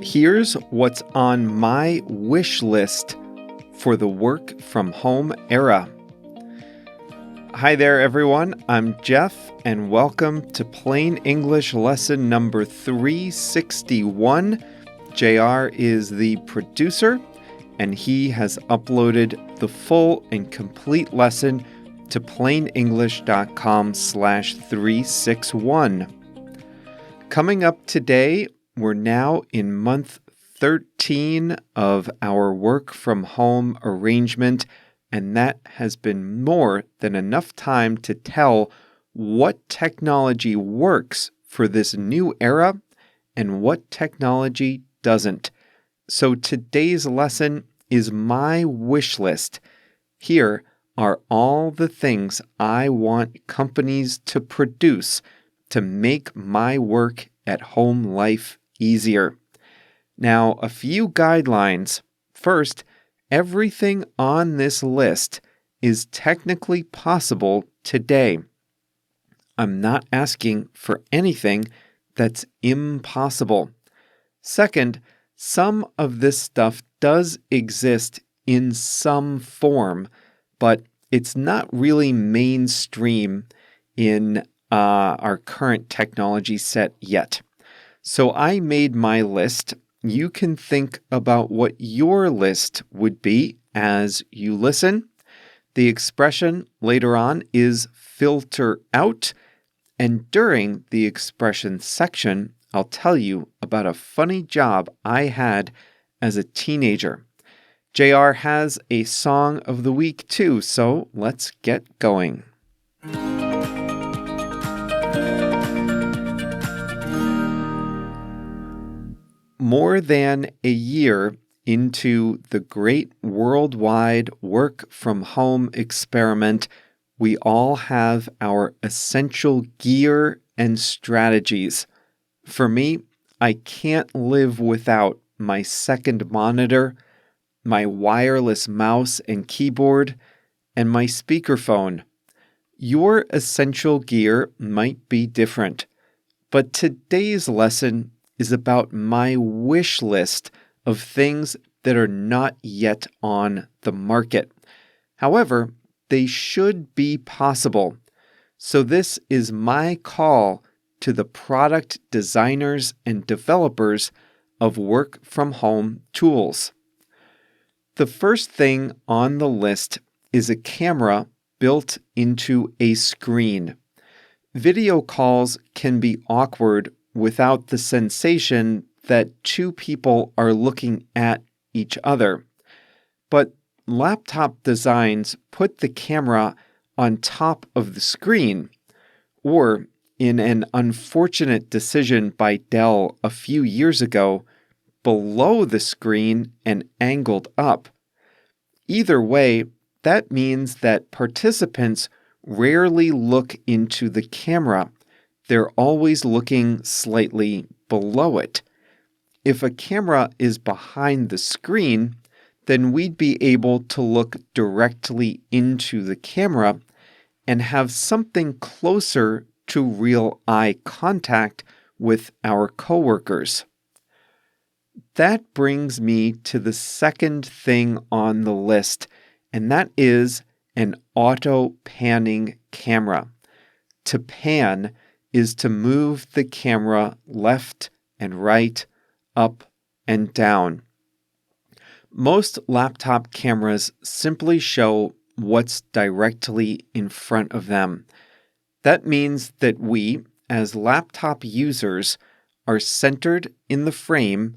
Here's what's on my wish list for the work from home era. Hi there, everyone. I'm Jeff, and welcome to Plain English lesson number 361. JR is the producer, and he has uploaded the full and complete lesson to plainenglish.com/361. Coming up today, we're now in month 13 of our work from home arrangement, and that has been more than enough time to tell what technology works for this new era and what technology doesn't. So today's lesson is my wish list. Here are all the things I want companies to produce to make my work at home life easier. Now, a few guidelines. First, everything on this list is technically possible today. I'm not asking for anything that's impossible. Second, some of this stuff does exist in some form, but it's not really mainstream in our current technology set yet. So I made my list. You can think about what your list would be as you listen. The expression later on is filter out. And during the expression section, I'll tell you about a funny job I had as a teenager. JR has a song of the week too, so let's get going. More than a year into the great worldwide work from home experiment, we all have our essential gear and strategies. For me, I can't live without my second monitor, my wireless mouse and keyboard, and my speakerphone. Your essential gear might be different, but today's lesson is about my wish list of things that are not yet on the market. However, they should be possible. So this is my call to the product designers and developers of work from home tools. The first thing on the list is a camera built into a screen. Video calls can be awkward without the sensation that two people are looking at each other. But laptop designs put the camera on top of the screen, or in an unfortunate decision by Dell a few years ago, below the screen and angled up. Either way, that means that participants rarely look into the camera. They're always looking slightly below it. If a camera is behind the screen, then we'd be able to look directly into the camera and have something closer to real eye contact with our coworkers. That brings me to the second thing on the list, and that is an auto-panning camera. To pan is to move the camera left and right, up and down. Most laptop cameras simply show what's directly in front of them. That means that we, as laptop users, are centered in the frame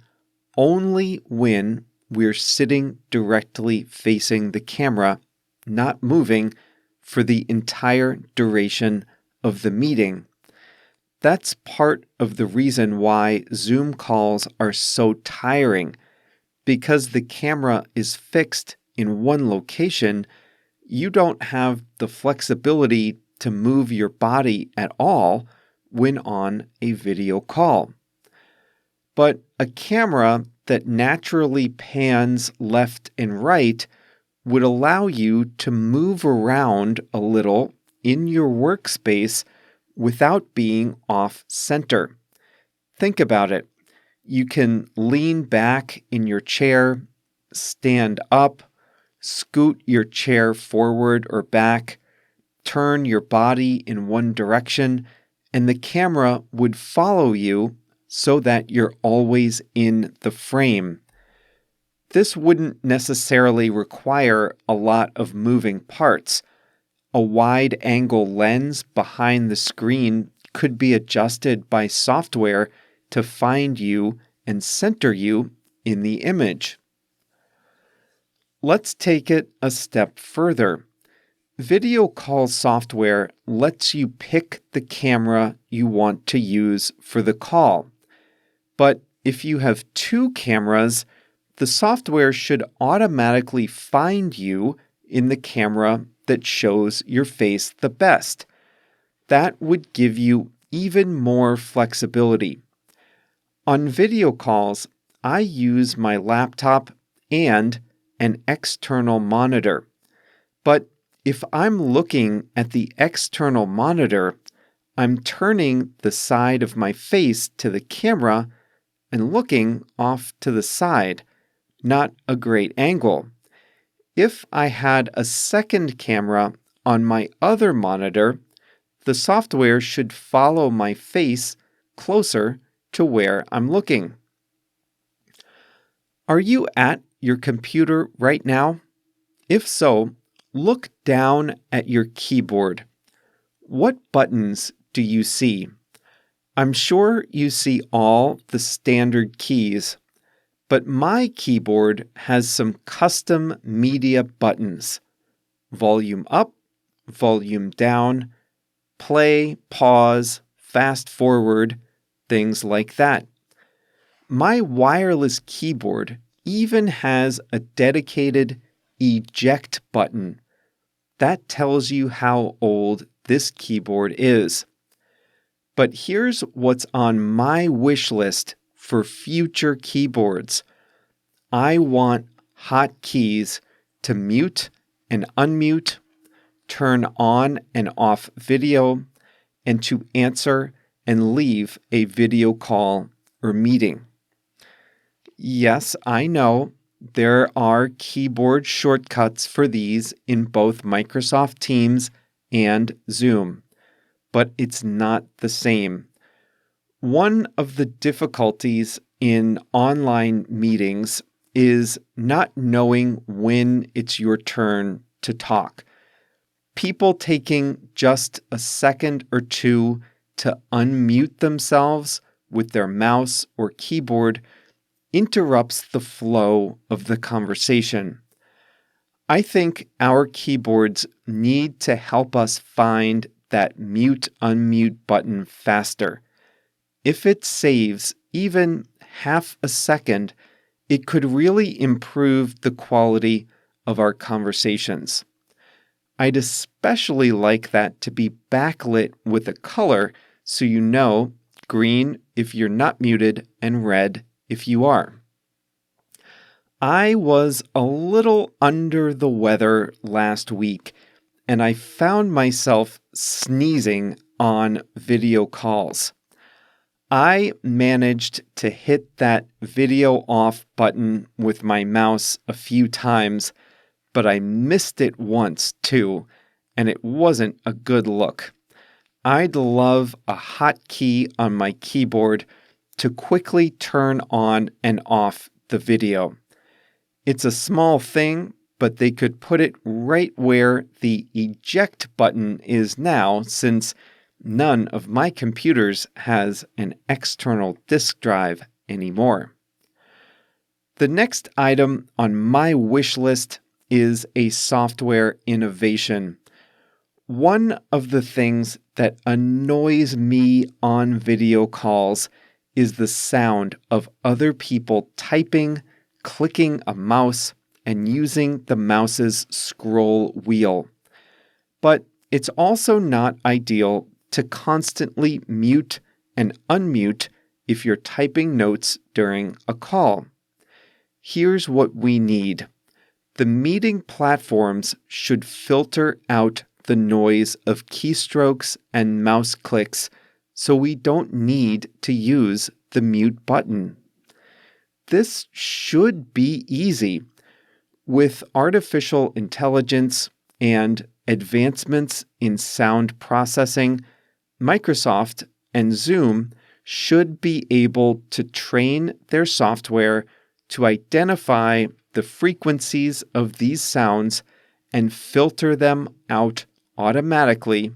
only when we're sitting directly facing the camera, not moving for the entire duration of the meeting. That's part of the reason why Zoom calls are so tiring. Because the camera is fixed in one location, you don't have the flexibility to move your body at all when on a video call. But a camera that naturally pans left and right would allow you to move around a little in your workspace without being off center. Think about it. You can lean back in your chair, stand up, scoot your chair forward or back, turn your body in one direction, and the camera would follow you so that you're always in the frame. This wouldn't necessarily require a lot of moving parts. A wide-angle lens behind the screen could be adjusted by software to find you and center you in the image. Let's take it a step further. Video call software lets you pick the camera you want to use for the call. But if you have two cameras, the software should automatically find you in the camera that shows your face the best. That would give you even more flexibility. On video calls, I use my laptop and an external monitor. But if I'm looking at the external monitor, I'm turning the side of my face to the camera and looking off to the side. Not a great angle. If I had a second camera on my other monitor, the software should follow my face closer to where I'm looking. Are you at your computer right now? If so, look down at your keyboard. What buttons do you see? I'm sure you see all the standard keys, but my keyboard has some custom media buttons. Volume up, volume down, play, pause, fast forward, things like that. My wireless keyboard even has a dedicated eject button. That tells you how old this keyboard is. But here's what's on my wish list for future keyboards. I want hotkeys to mute and unmute, turn on and off video, and to answer and leave a video call or meeting. Yes, I know there are keyboard shortcuts for these in both Microsoft Teams and Zoom, but it's not the same. One of the difficulties in online meetings is not knowing when it's your turn to talk. People taking just a second or two to unmute themselves with their mouse or keyboard interrupts the flow of the conversation. I think our keyboards need to help us find that mute-unmute button faster. If it saves even half a second, it could really improve the quality of our conversations. I'd especially like that to be backlit with a color so you know green if you're not muted and red if you are. I was a little under the weather last week, and I found myself sneezing on video calls. I managed to hit that video off button with my mouse a few times, but I missed it once too, and it wasn't a good look. I'd love a hotkey on my keyboard to quickly turn on and off the video. It's a small thing, but they could put it right where the eject button is now, since none of my computers has an external disk drive anymore. The next item on my wish list is a software innovation. One of the things that annoys me on video calls is the sound of other people typing, clicking a mouse, and using the mouse's scroll wheel. But it's also not ideal to constantly mute and unmute if you're typing notes during a call. Here's what we need. The meeting platforms should filter out the noise of keystrokes and mouse clicks so we don't need to use the mute button. This should be easy. With artificial intelligence and advancements in sound processing, Microsoft and Zoom should be able to train their software to identify the frequencies of these sounds and filter them out automatically,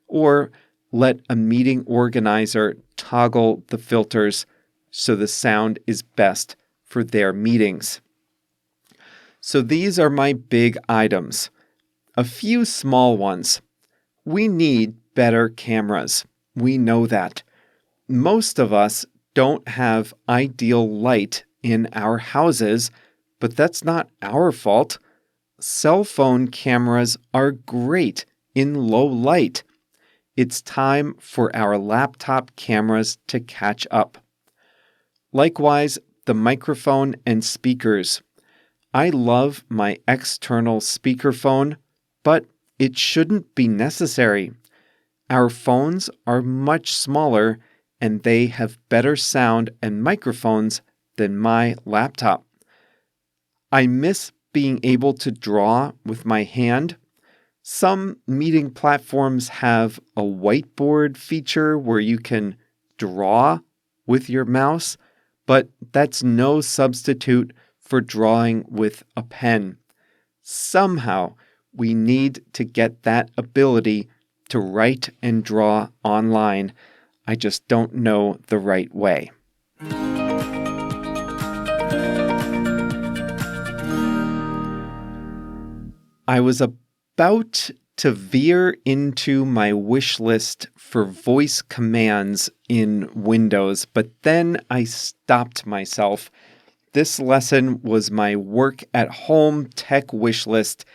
or let a meeting organizer toggle the filters so the sound is best for their meetings. So these are my big items. A few small ones. We need better cameras. We know that. Most of us don't have ideal light in our houses, but that's not our fault. Cell phone cameras are great in low light. It's time for our laptop cameras to catch up. Likewise, the microphone and speakers. I love my external speakerphone, but it shouldn't be necessary. Our phones are much smaller and they have better sound and microphones than my laptop. I miss being able to draw with my hand. Some meeting platforms have a whiteboard feature where you can draw with your mouse, but that's no substitute for drawing with a pen. Somehow, we need to get that ability to write and draw online. I just don't know the right way. I was about to veer into my wish list for voice commands in Windows, but then I stopped myself. This lesson was my work at home tech wish list,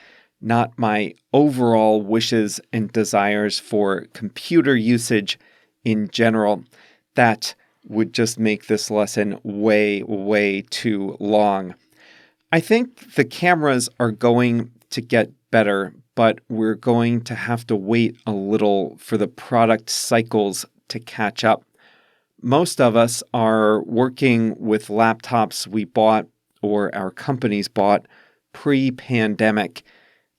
not my overall wishes and desires for computer usage in general. That would just make this lesson way, way too long. I think the cameras are going to get better, but we're going to have to wait a little for the product cycles to catch up. Most of us are working with laptops we bought or our companies bought pre-pandemic.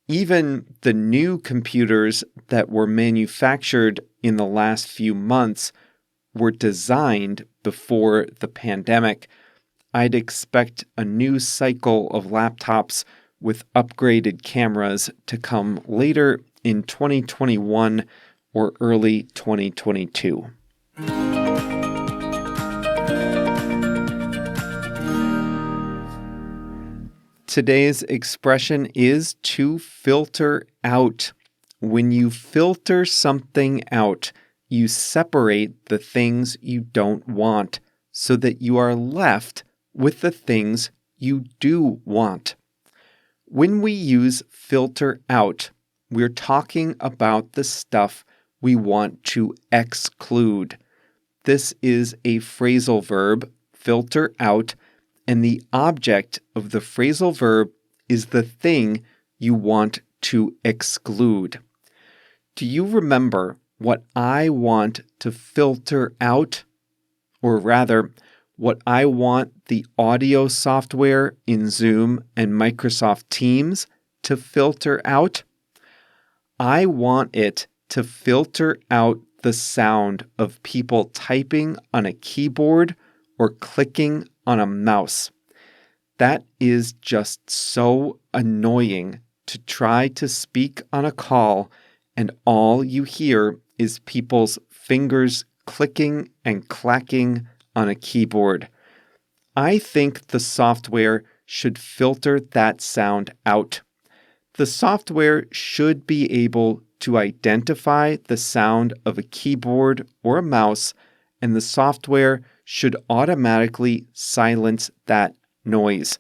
Even the new computers that were manufactured in the last few months were designed before the pandemic. I'd expect a new cycle of laptops with upgraded cameras to come later in 2021 or early 2022. Today's expression is to filter out. When you filter something out, you separate the things you don't want so that you are left with the things you do want. When we use filter out, we're talking about the stuff we want to exclude. This is a phrasal verb, filter out, and the object of the phrasal verb is the thing you want to exclude. Do you remember what I want to filter out? Or rather, what I want the audio software in Zoom and Microsoft Teams to filter out? I want it to filter out the sound of people typing on a keyboard or clicking on a mouse. That is just so annoying to try to speak on a call and all you hear is people's fingers clicking and clacking on a keyboard. I think the software should filter that sound out. The software should be able to identify the sound of a keyboard or a mouse, and the software should automatically silence that noise.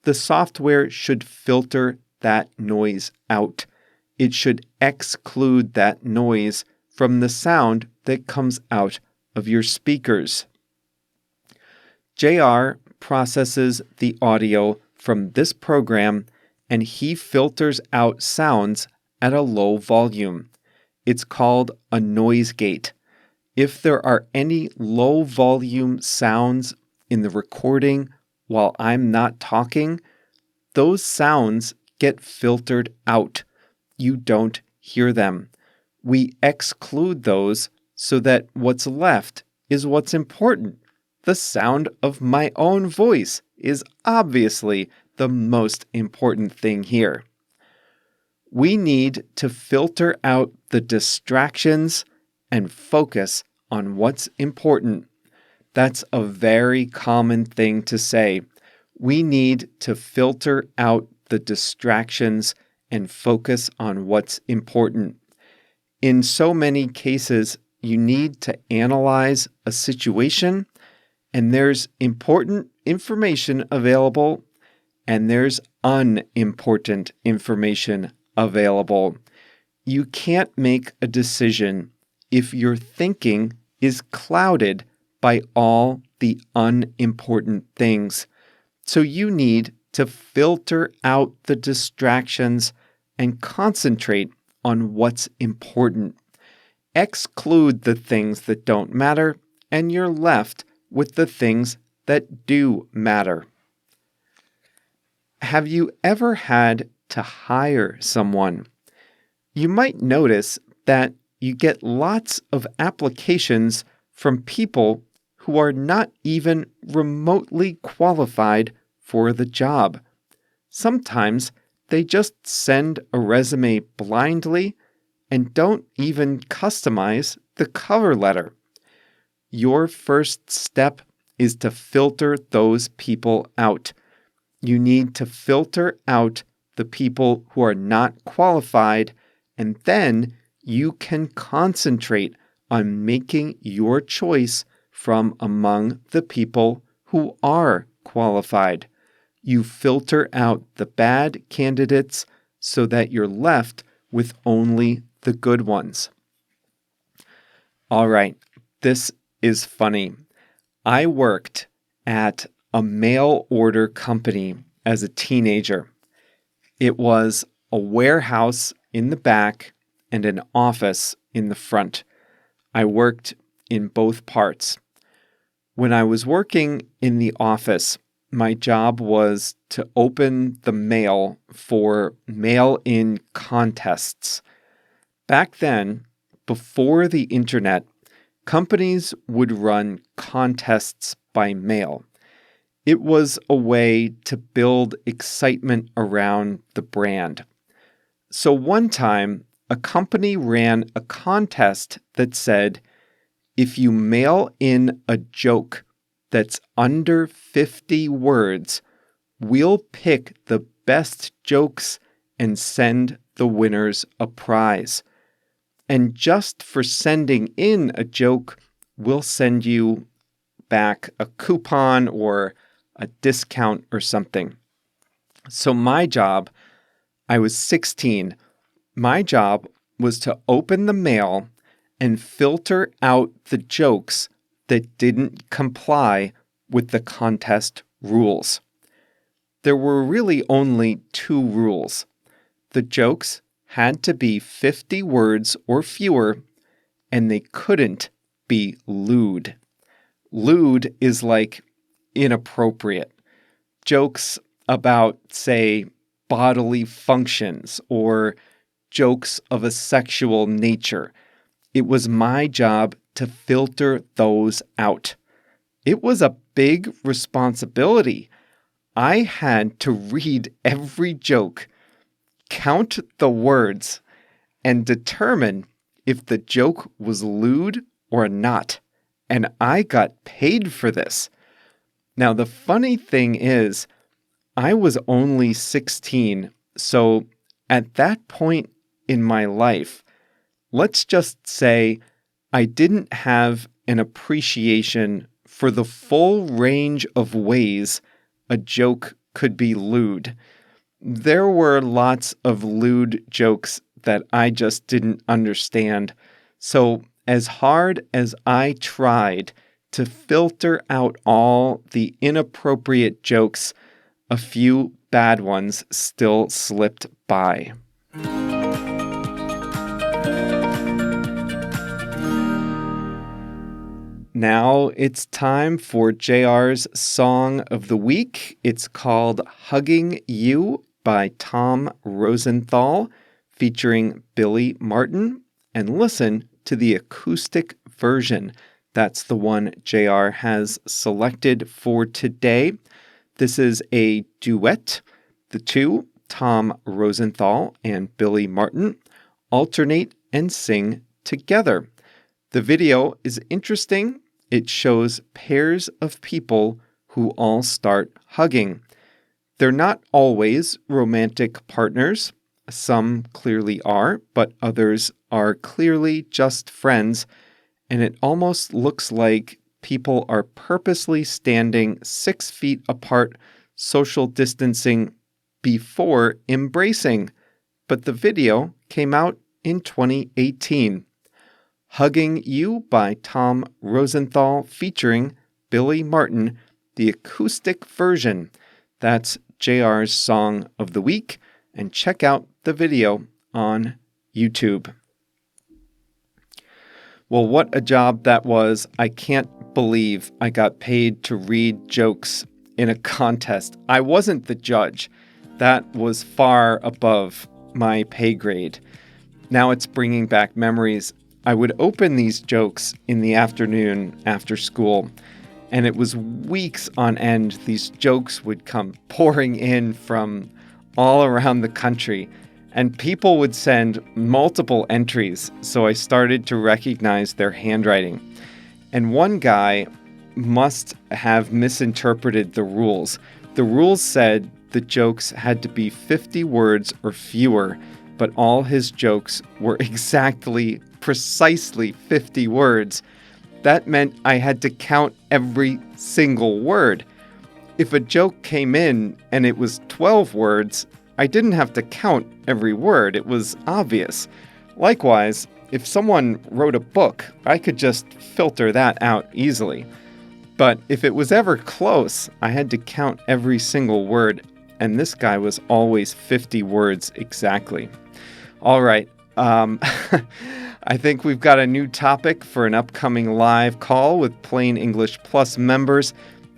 The software should filter that noise out. It should exclude that noise from the sound that comes out of your speakers. JR processes the audio from this program and he filters out sounds at a low volume. It's called a noise gate. If there are any low volume sounds in the recording while I'm not talking, those sounds get filtered out. You don't hear them. We exclude those so that what's left is what's important. The sound of my own voice is obviously the most important thing here. We need to filter out the distractions and focus on what's important. That's a very common thing to say. We need to filter out the distractions and focus on what's important. In so many cases, you need to analyze a situation, and there's important information available, and there's unimportant information available. You can't make a decision if your thinking is clouded by all the unimportant things. So you need to filter out the distractions and concentrate on what's important. Exclude the things that don't matter, and you're left with the things that do matter. Have you ever had to hire someone? You might notice that you get lots of applications from people who are not even remotely qualified for the job. Sometimes they just send a resume blindly and don't even customize the cover letter. Your first step is to filter those people out. You need to filter out the people who are not qualified, and then you can concentrate on making your choice from among the people who are qualified. You filter out the bad candidates so that you're left with only the good ones. All right, this is funny. I worked at a mail order company as a teenager. It was a warehouse in the back and an office in the front. I worked in both parts. When I was working in the office, my job was to open the mail for mail-in contests. Back then, before the internet, companies would run contests by mail. It was a way to build excitement around the brand. So one time, a company ran a contest that said, if you mail in a joke that's under 50 words, we'll pick the best jokes and send the winners a prize. And just for sending in a joke, we'll send you back a coupon or a discount or something. So my job, I was 16. My job was to open the mail and filter out the jokes that didn't comply with the contest rules. There were really only 2 rules. The jokes had to be 50 words or fewer, and they couldn't be lewd. Lewd is like inappropriate. Jokes about, say, bodily functions or jokes of a sexual nature. It was my job to filter those out. It was a big responsibility. I had to read every joke, count the words, and determine if the joke was lewd or not. And I got paid for this. Now, the funny thing is, I was only 16, so at that point in my life, let's just say I didn't have an appreciation for the full range of ways a joke could be lewd. There were lots of lewd jokes that I just didn't understand. So as hard as I tried to filter out all the inappropriate jokes, a few bad ones still slipped by. Now it's time for JR's Song of the Week. It's called Hugging You by Tom Rosenthal, featuring Billy Martin. And listen to the acoustic version. That's the one JR has selected for today. This is a duet. The two, Tom Rosenthal and Billy Martin, alternate and sing together. The video is interesting. It shows pairs of people who all start hugging. They're not always romantic partners. Some clearly are, but others are clearly just friends. And it almost looks like people are purposely standing 6 feet apart, social distancing before embracing. But the video came out in 2018. Hugging You by Tom Rosenthal featuring Billy Martin, the acoustic version. That's JR's Song of the Week, and check out the video on YouTube. Well, what a job that was. I can't believe I got paid to read jokes in a contest. I wasn't the judge. That was far above my pay grade. Now it's bringing back memories. I would open these jokes in the afternoon after school, and it was weeks on end. These jokes would come pouring in from all around the country, and people would send multiple entries, so I started to recognize their handwriting. And one guy must have misinterpreted the rules. The rules said the jokes had to be 50 words or fewer, but all his jokes were precisely 50 words. That meant I had to count every single word. If a joke came in and it was 12 words, I didn't have to count every word. It was obvious. Likewise, if someone wrote a book, I could just filter that out easily. But if it was ever close, I had to count every single word, and this guy was always 50 words exactly. All right. I think we've got a new topic for an upcoming live call with Plain English Plus members.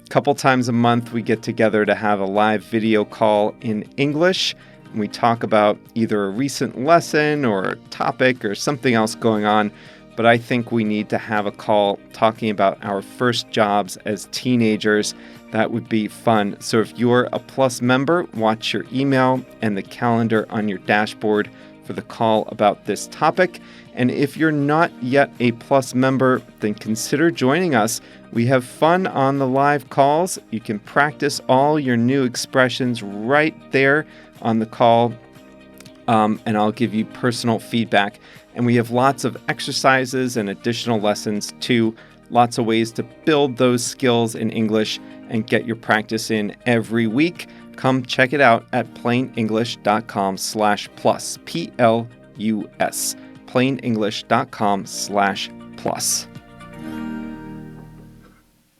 A couple times a month, we get together to have a live video call in English. And we talk about either a recent lesson or a topic or something else going on. But I think we need to have a call talking about our first jobs as teenagers. That would be fun. So if you're a Plus member, watch your email and the calendar on your dashboard for the call about this topic. And if you're not yet a Plus member, then consider joining us. We have fun on the live calls. You can practice all your new expressions right there on the call, and I'll give you personal feedback. And we have lots of exercises and additional lessons too. Lots of ways to build those skills in English and get your practice in every week. Come check it out at plainenglish.com/plus, PLUS, plainenglish.com/plus.